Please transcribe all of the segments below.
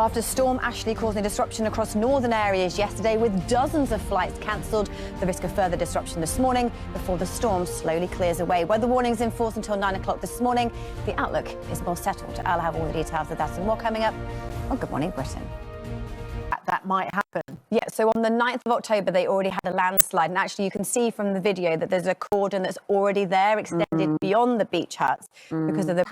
After Storm Ashley causing disruption across northern areas yesterday with dozens of flights cancelled, the risk of further disruption this morning before the storm slowly clears away. Weather warnings in force until 9 o'clock this morning. The outlook is more settled. I'll have all the details of that and more coming up on Good Morning Britain. That might happen. Yeah, so on the 9th of October, they already had a landslide. And actually, you can see from the video that there's a cordon that's already there, extended beyond the beach huts because of the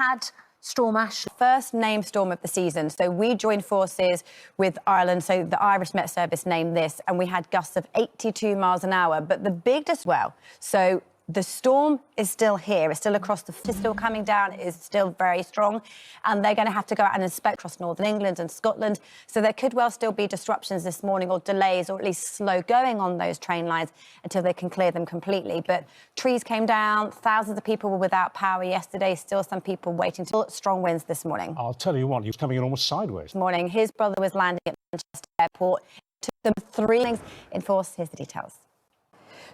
Storm Ashley. first named storm of the season. So we joined forces with Ireland. So the Irish Met Service named this, and we had gusts of 82 miles an hour. But the big as well. So the storm is still here. It's still across it's still coming down. It's still very strong. And they're going to have to go out and inspect across northern England and Scotland. So there could well still be disruptions this morning or delays or at least slow going on those train lines until they can clear them completely. But trees came down. Thousands of people were without power yesterday. Still some people waiting. Still strong winds this morning. I'll tell you what, he was coming in almost sideways. This morning, his brother was landing at Manchester Airport. It took them 3 days in force. Here's the details.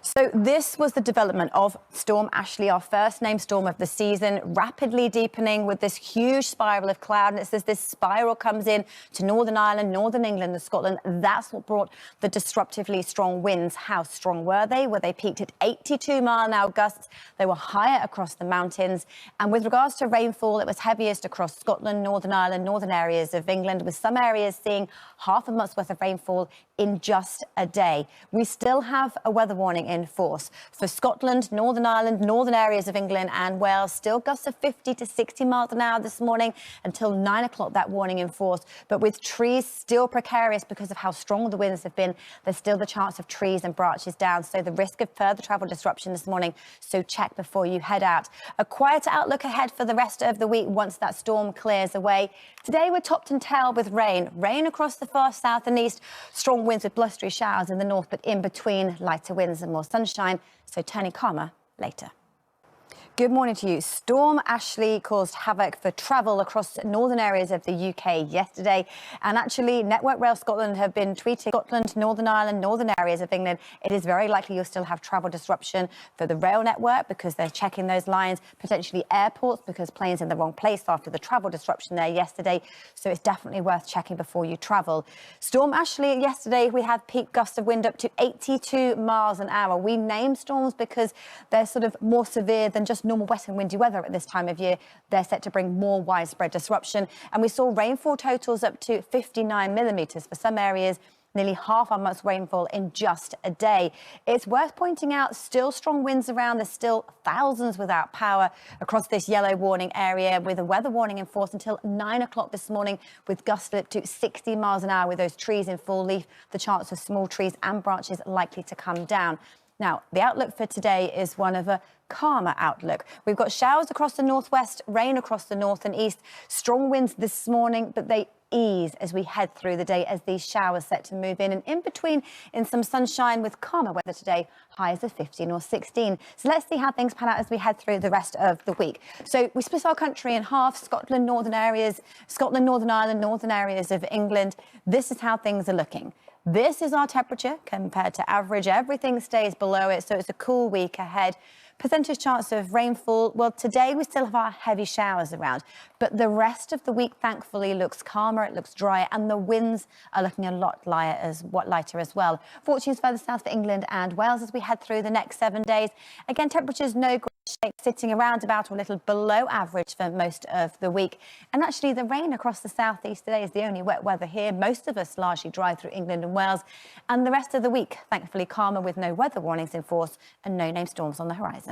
So this was the development of Storm Ashley, our first named storm of the season, rapidly deepening with this huge spiral of cloud. And it says this spiral comes in to Northern Ireland, Northern England and Scotland. That's what brought the disruptively strong winds. How strong were they? Well, they peaked at 82-mile-an-hour gusts. They were higher across the mountains. And with regards to rainfall, it was heaviest across Scotland, Northern Ireland, northern areas of England, with some areas seeing half a month's worth of rainfall in just a day. We still have a weather warning in force for Scotland, Northern Ireland, northern areas of England and Wales. Still gusts of 50 to 60 miles an hour this morning until 9 o'clock, that warning in force. But with trees still precarious because of how strong the winds have been, there's still the chance of trees and branches down. So the risk of further travel disruption this morning. So check before you head out. A quieter outlook ahead for the rest of the week once that storm clears away. Today we're topped and tailed with rain. Rain across the far south and east. Strong winds with blustery showers in the north, but in between lighter winds and more sunshine, so turning calmer later. Good morning to you. Storm Ashley caused havoc for travel across northern areas of the UK yesterday. And actually, Network Rail Scotland have been tweeting Scotland, Northern Ireland, northern areas of England. It is very likely you'll still have travel disruption for the rail network because they're checking those lines, potentially airports because planes in the wrong place after the travel disruption there yesterday. So it's definitely worth checking before you travel. Storm Ashley yesterday, we had peak gusts of wind up to 82 miles an hour. We name storms because they're sort of more severe than just normal wet and windy weather at this time of year. They're set to bring more widespread disruption. And we saw rainfall totals up to 59 millimetres for some areas, nearly half our month's rainfall in just a day. It's worth pointing out still strong winds around. There's still thousands without power across this yellow warning area with a weather warning in force until 9 o'clock this morning with gusts up to 60 miles an hour with those trees in full leaf. The chance of small trees and branches likely to come down. Now, the outlook for today is one of a calmer outlook. We've got showers across the northwest, rain across the north and east, strong winds this morning, but they ease as we head through the day as these showers set to move in. And in between, in some sunshine with calmer weather today, highs of 15 or 16. So let's see how things pan out as we head through the rest of the week. So we split our country in half, Scotland, northern areas, Scotland, Northern Ireland, northern areas of England. This is how things are looking. This is our temperature compared to average. Everything stays below it, so it's a cool week ahead. Percentage chance of rainfall, well, today we still have our heavy showers around, but the rest of the week, thankfully, looks calmer, it looks drier, and the winds are looking a lot lighter as well. Fortunes further south for England and Wales as we head through the next 7 days. Again, temperatures no great shape, sitting around about or a little below average for most of the week. And actually, the rain across the southeast today is the only wet weather here. Most of us largely dry through England and Wales. And the rest of the week, thankfully, calmer with no weather warnings in force and no named storms on the horizon.